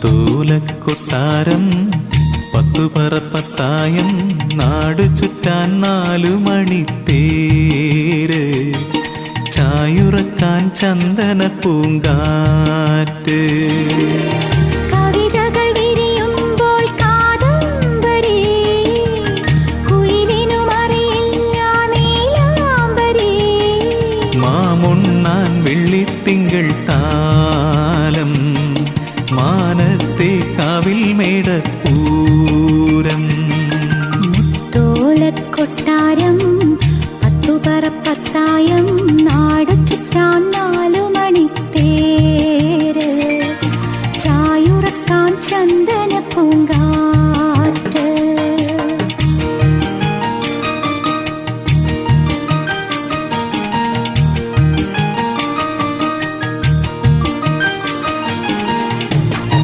മുത്തോലക്കൊട്ടാരം പത്തുപറപ്പത്തായം നാടു ചുറ്റാൻ 4 മണിത്തേര് ചായുറക്കാൻ ചന്ദന പൂങ്കാറ്റ് മാമുണ്ണാൻ വെള്ളിത്തിങ്കൾ താലം മാനത്തെ കാവിൽ മേടപ്പൂരം മുത്തോലക്കൊട്ടാരം പത്തുപറപ്പത്തായം നാടു ചുറ്റാൻ 4 മണിത്തേര് ചായുറക്കാൻ ചന്ദന പൂങ്കാറ്റ്